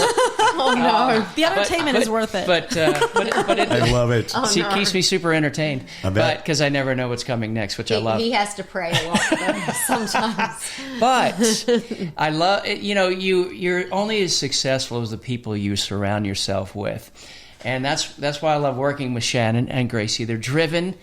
Oh no. The entertainment is worth it. But it, I love it. it keeps me super entertained. I bet. Because I never know what's coming next, which I love. He has to pray a lot though, sometimes. But I love it. You're only as successful as the people you surround yourself with, and that's why I love working with Shannyn and Gracie. They're driven.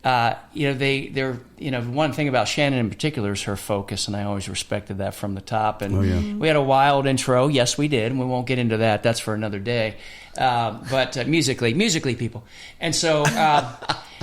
They're one thing about Shannyn in particular is her focus, and I always respected that from the top. And we had a wild intro. Yes, we did, and we won't get into that. That's for another day. But musically, people, and so.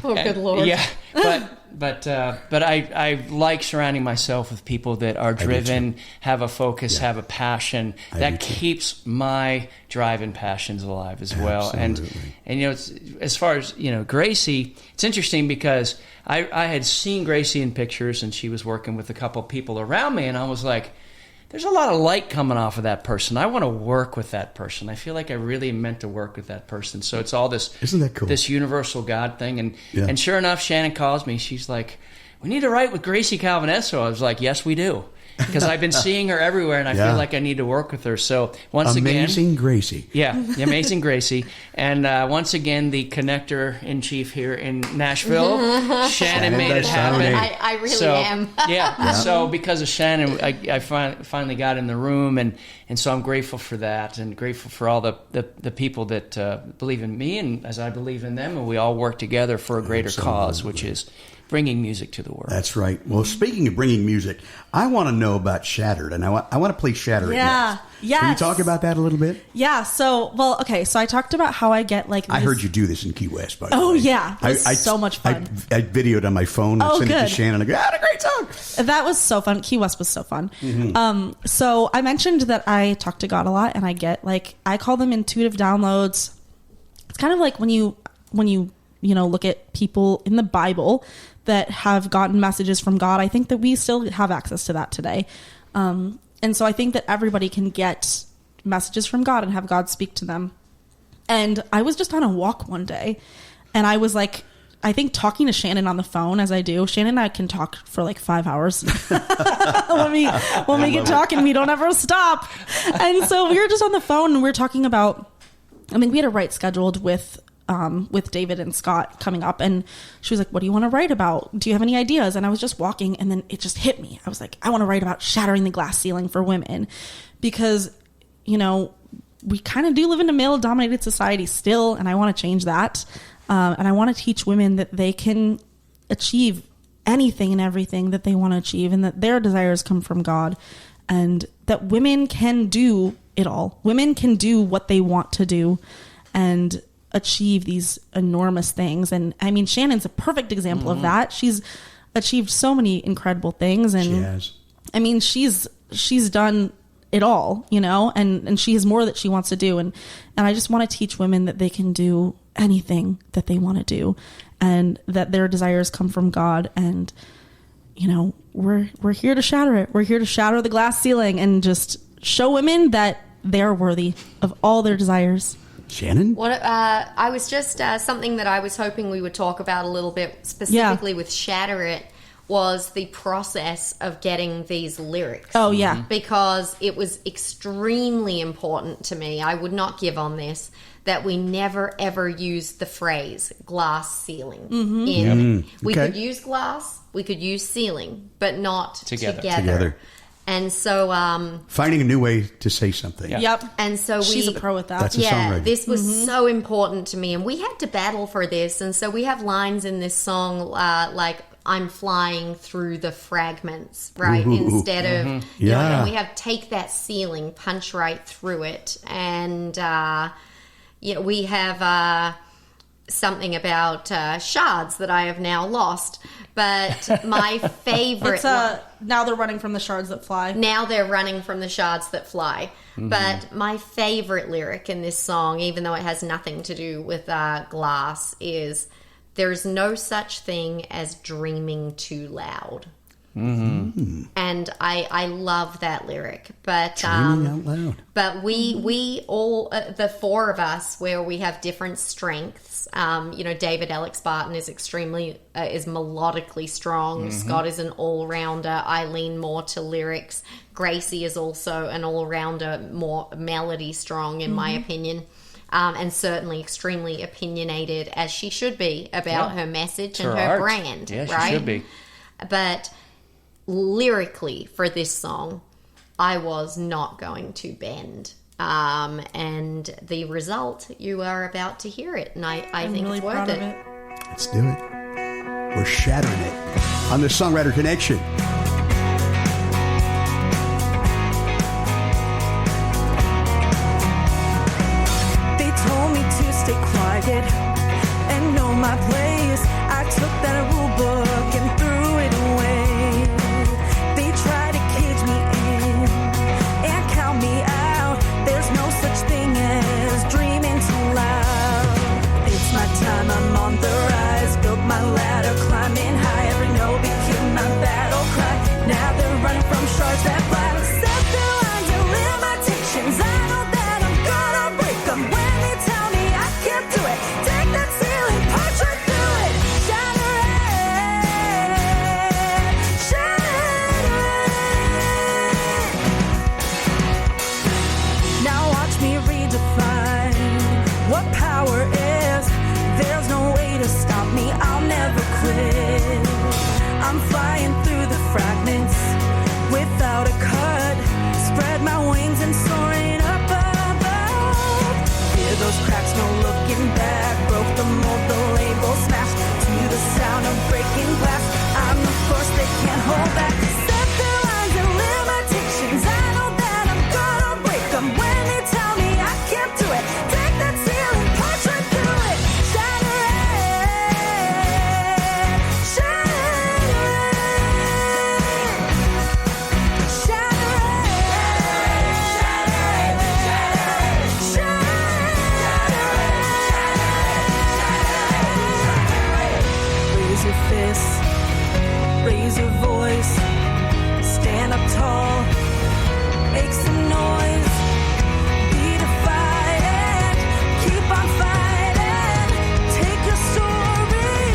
Oh, good Lord. Yeah, but I like surrounding myself with people that are driven, have a focus, have a passion. That keeps my drive and passions alive as well. Absolutely. And it's, as far as Gracie, it's interesting because I had seen Gracie in pictures, and she was working with a couple people around me, and I was like, there's a lot of light coming off of that person. I want to work with that person. I feel like I really meant to work with that person. So it's all this, isn't that cool? This universal God thing. And sure enough, Shannyn calls me. She's like, we need to write with Gracie Calvaneso. I was like, yes, we do. Because I've been seeing her everywhere, and I feel like I need to work with her. So once again, amazing Gracie. Yeah, the amazing Gracie. And once again, the connector in chief here in Nashville, Shannyn made it happen. I really am. Yeah. So because of Shannyn, I finally got in the room, and so I'm grateful for that, and grateful for all the people that believe in me, and as I believe in them, and we all work together for a greater cause, which is bringing music to the world. That's right. Well, speaking of bringing music, I want to know about Shattered, and I want to play Shattering next. Yes. Can you talk about that a little bit? Yeah. So I talked about how I get like. I heard you do this in Key West, by the way. Oh yeah, it was so much fun. I videoed on my phone and sent it to Shannon. I go, a great song. That was so fun. Key West was so fun. Mm-hmm. So I mentioned that I talk to God a lot, and I get I call them intuitive downloads. It's kind of like when you look at people in the Bible that have gotten messages from God. I think that we still have access to that today. And so I think that everybody can get messages from God and have God speak to them. And I was just on a walk one day, and I was like, I think talking to Shannyn on the phone, as I do. Shannyn and I can talk for like 5 hours. when we get talking, we don't ever stop. And so we were just on the phone, and we were talking about, we had a write scheduled with David and Scott coming up, and she was like, what do you want to write about? Do you have any ideas? And I was just walking, and then it just hit me. I was like, I want to write about shattering the glass ceiling for women, because, we kind of do live in a male-dominated society still, and I want to change that. And I want to teach women that they can achieve anything and everything that they want to achieve, and that their desires come from God, and that women can do it all. Women can do what they want to do, and achieve these enormous things. And Shannyn's a perfect example of that. She's achieved so many incredible things, and she has. She's done it all, and she has more that she wants to do, and I just want to teach women that they can do anything that they want to do, and that their desires come from God, and we're here to shatter it. We're here to shatter the glass ceiling and just show women that they're worthy of all their desires. Shannyn? I was just something that I was hoping we would talk about a little bit specifically with Shatter It was the process of getting these lyrics. Oh, yeah. Because it was extremely important to me. I would not give on this, that we never ever use the phrase glass ceiling. Mm-hmm. We could use glass, we could use ceiling, but not together. And so finding a new way to say something. Yep. And so she's a pro at that. That's a songwriter. This was so important to me, and we had to battle for this. And so we have lines in this song like I'm flying through the fragments, right? Instead of and we have take that ceiling, punch right through it. And we have something about shards that I have now lost. But my favorite... now they're running from the shards that fly. Now they're running from the shards that fly. Mm-hmm. But my favorite lyric in this song, even though it has nothing to do with glass, is there's no such thing as dreaming too loud. Mm-hmm. And I love that lyric. But dreaming out loud. But we all, the four of us, where we have different strengths lyrics. David Alex Barton is extremely is melodically strong. Scott is an all-rounder. I lean more to lyrics. Gracie is also an all-rounder, more melody strong in my opinion. And certainly extremely opinionated, as she should be, about her message and her brand. Yeah, she right? should be. But lyrically, for this song, I was not going to bend. And the result, you are about to hear it. And I think really it's worth proud it. of it. Let's do it. We're shattering it on the Songwriter Connection. Told me to stay quiet and know my place. I took that rule book and threw it away. They try to cage me in and count me out. There's no such thing as dreaming too loud. It's my time, I'm on the rise. Built my ladder, climbing high. Every note became my battle cry. Now they're running from sharks that fly. Set their lines and limitations. I know that I'm gonna break them. I'm flying through the fragments without a cut. Spread my wings and soaring up above. Hear those cracks, no looking back. Broke the mold, the label smashed. To the sound of breaking glass, I'm the force they can't hold back. Set their lines and limitations. I know that I'm gonna break them. When they tell me I can't do it, take that ceiling, punch right through it. Shatter raise your voice, stand up tall, make some noise, be defiant, keep on fighting, take your story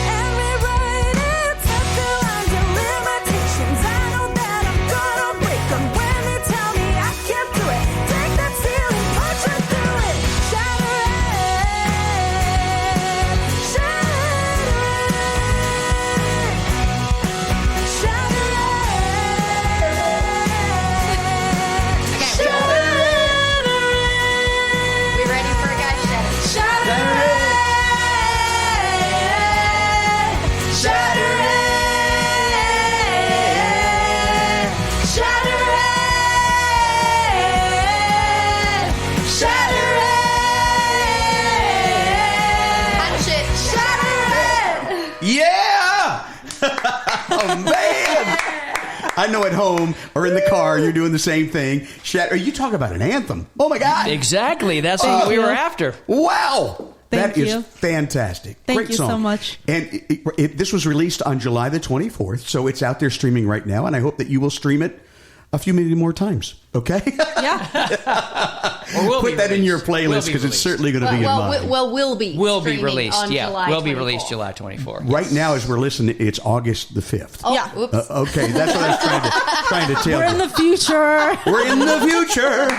and rewrite it. Set the lines and limitations. I know that I'm gonna break them. When they tell me I can't do it, take that ceiling, punch right through it. Shatter it, shatter it. Oh, man. I know at home or in the car, you're doing the same thing. You talk about an anthem. Oh, my God. Exactly. That's what we were after. Wow. Thank you. That is fantastic. Thank Great you song. so much. And this was released on July the 24th, so it's out there streaming right now, and I hope that you will stream it a few many more times, okay? Yeah. Or will Put be that in released. your playlist because it's certainly going to be in mine. Will be streaming released. on Yeah, July will be 24th. released July 24th. Right now, as we're listening, it's August the 5th. Oh, Yeah. Oops. Okay, that's what I was trying to tell We're you. in the future. We're in the future.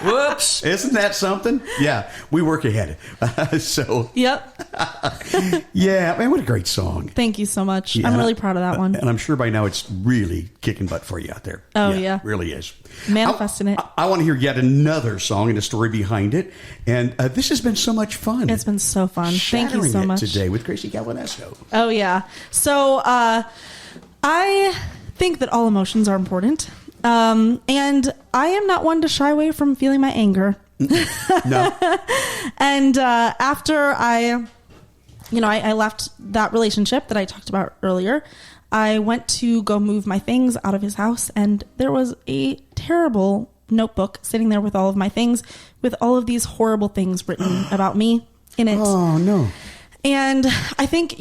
Whoops. Isn't that something? Yeah, we work ahead. Yep. Yeah, man, what a great song. Thank you so much. Yeah, I'm really proud of that one. And I'm sure by now it's really kicking butt for you out there. Oh, yeah. Really is. Manifesting it. I want to hear yet another song and a story behind it. And this has been so much fun. It's been so fun. Thank you Shattering so it much. today with Gracie Calvaneso. Oh, yeah. So I think that all emotions are important. And I am not one to shy away from feeling my anger. No. And after I left that relationship that I talked about earlier, I went to go move my things out of his house, and there was a terrible notebook sitting there with all of my things, with all of these horrible things written about me in it. Oh, no. And I think,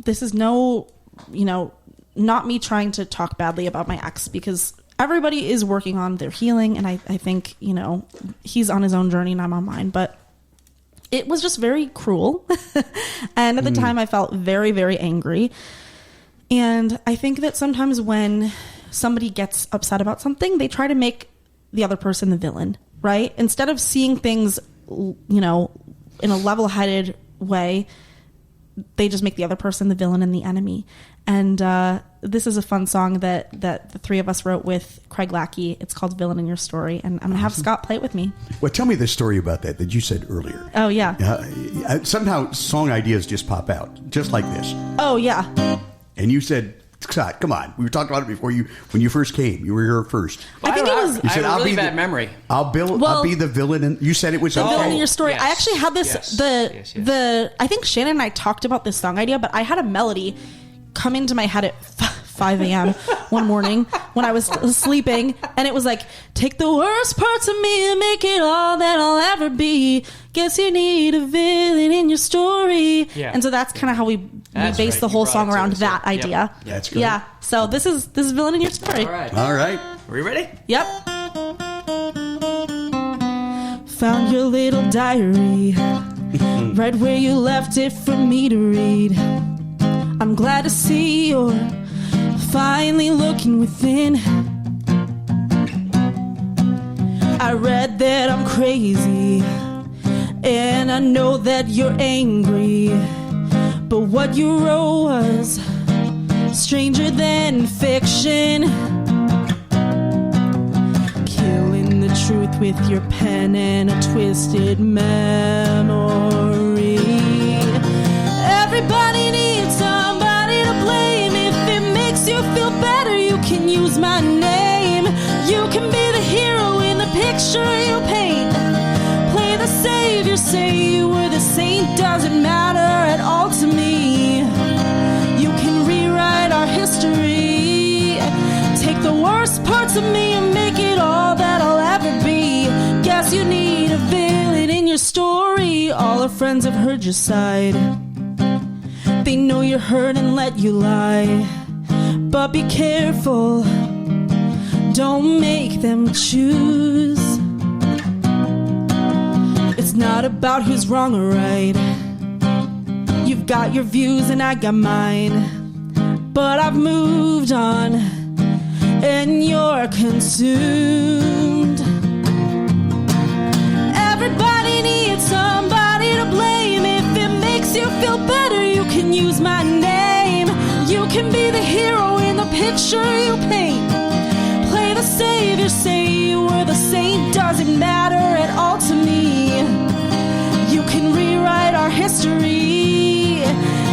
this is not me trying to talk badly about my ex, because everybody is working on their healing. And I think, he's on his own journey and I'm on mine. But it was just very cruel. And at the time I felt very, very angry. And I think that sometimes when somebody gets upset about something, they try to make the other person the villain, right? Instead of seeing things, you know, in a level-headed way, they just make the other person the villain and the enemy. And this is a fun song that the three of us wrote with Craig Lackey. It's called Villain in Your Story. And I'm going to have Scott play it with me. Well, tell me the story about that you said earlier. Oh, yeah. Somehow song ideas just pop out, just like this. Oh, yeah. And you said, Scott, come on. We were talking about it before when you first came. You were here first. I think it was... You said, I have a really bad memory. I'll be the villain. And you said it was the okay. villain in your story. Yes. I actually had this... Yes. I think Shannon and I talked about this song idea, but I had a melody come into my head at 5 a.m. one morning when I was sleeping, and it was like, take the worst parts of me and make it all that I'll ever be. Guess you need a villain in your story. Yeah. And so that's kind of how we based right. the You whole brought song it to around us. that Yep. idea. That's good. Yeah. So this is Villain in Your Story. All right. All right. Are we ready? Yep. Found your little diary right where you left it for me to read. I'm glad to see you're finally looking within. I read that I'm crazy, and I know that you're angry, but what you wrote was stranger than fiction. Killing the truth with your pen and a twisted memory. Everybody needs somebody to blame. If it makes you feel better, you can use my name. You can be the hero in the picture you paint. Play the savior, say you were the saint. Doesn't matter at all to me. You can rewrite our history. Take the worst parts of me and make it all that I'll ever be. Guess you need a villain in your story. All our friends have heard your side. They know you're hurt and let you lie. But be careful, don't make them choose. It's not about who's wrong or right. You've got your views and I got mine. But I've moved on and you're consumed. Everybody needs somebody to blame. If it makes you feel better, you can use my name. You can be the hero in the picture you paint. Play the savior, say you were the saint. Doesn't matter at all to me. You can rewrite our history.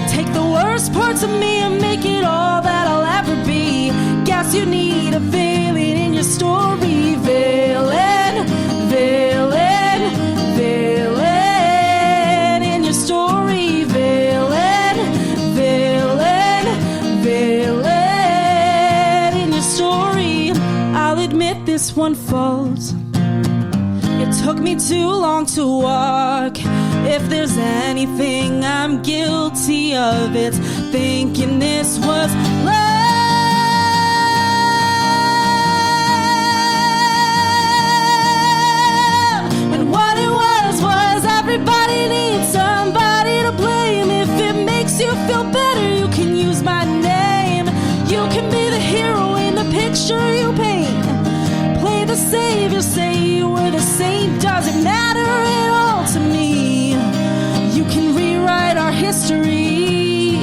Take the worst parts of me and make it all that I'll ever be. Guess you need a villain in your story. Villain, villain, villain in your story. Villain, villain, villain in your story. I'll admit this one fault. It took me too long to walk. If there's anything I'm guilty of, it's thinking this was love. When what it was everybody needs somebody to blame. If it makes you feel better, you can use my name. You can be the hero in the picture you paint. Play the savior, say you were the saint. Doesn't matter at all to me. You can rewrite our history.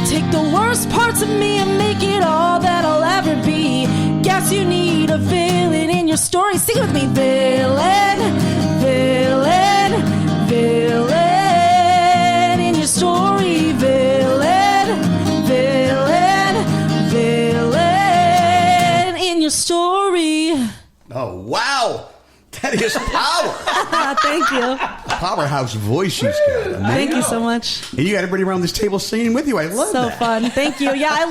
Take the worst parts of me and make it all that I'll ever be. Guess you need a villain in your story. Sing it with me. Villain, villain, villain in your story. Villain, villain, villain in your story. Oh, wow. That is power. Thank you. Powerhouse voice she's got. Amazing. Thank you so much. And you got everybody around this table singing with you. I love So that. fun. Thank you. Yeah, I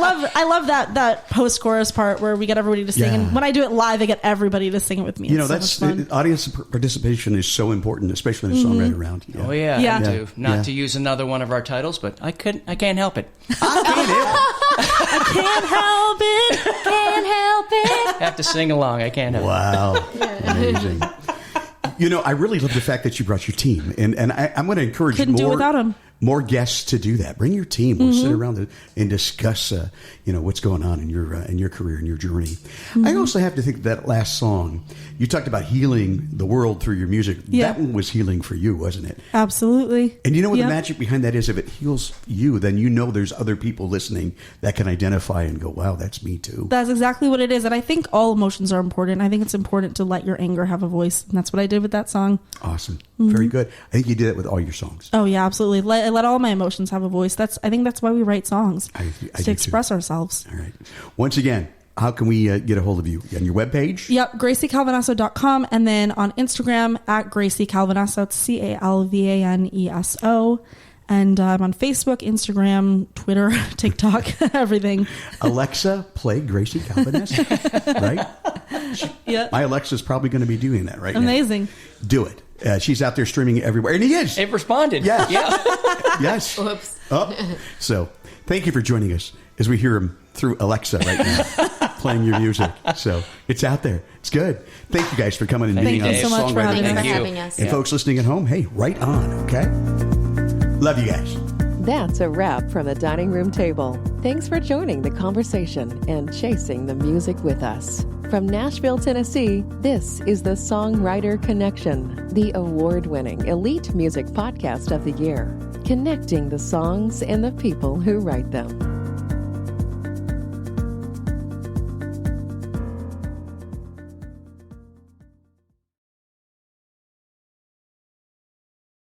love that post-chorus part where we get everybody to sing. Yeah. And when I do it live, I get everybody to sing it with me. You know, It's so that's much fun. audience participation is so important, especially in the songwriter round. Oh yeah, Yeah. Not to use another one of our titles, but I can't help it. I can't help it. Can't help it. I have to sing along. I can't help it. Wow. Amazing. I really love the fact that you brought your team, and I'm going to encourage Couldn't do it without 'em. More guests to do that. Bring your team. We'll sit around and discuss, what's going on in your career and your journey. I also have to think that last song you talked about healing the world through your music. Yeah. That one was healing for you, wasn't it? Absolutely. And you know what Yep. the magic behind that is? If it heals you, then there's other people listening that can identify and go, "Wow, that's me too." That's exactly what it is. And I think all emotions are important. I think it's important to let your anger have a voice. And that's what I did with that song. Awesome. Very good. I think you did it with all your songs. Oh yeah, absolutely. Let all my emotions have a voice. I think that's why we write songs. I to do express ourselves. All right. Once again, how can we get a hold of you? On your webpage? Yep, GracieCalvaneso.com, and then on Instagram at Gracie Calvaneso. It's CALVANESO. And I'm on Facebook, Instagram, Twitter, TikTok, everything. Alexa, play Gracie Calvaneso. Right? Yeah. My Alexa's probably going to be doing that right Amazing. now. Do it. She's out there streaming everywhere. And he is. It responded. Yes. Yeah. Yes. Whoops. Oh. So thank you for joining us as we hear him through Alexa right now playing your music. So it's out there. It's good. Thank you guys for coming and being on you so much for Songwriter having Thanks us. for Connection. having us. And folks listening at home, hey, right on, okay? Love you guys. That's a wrap from the dining room table. Thanks for joining the conversation and chasing the music with us. From Nashville, Tennessee, this is the Songwriter Connection, the award-winning elite music podcast of the year, connecting the songs and the people who write them.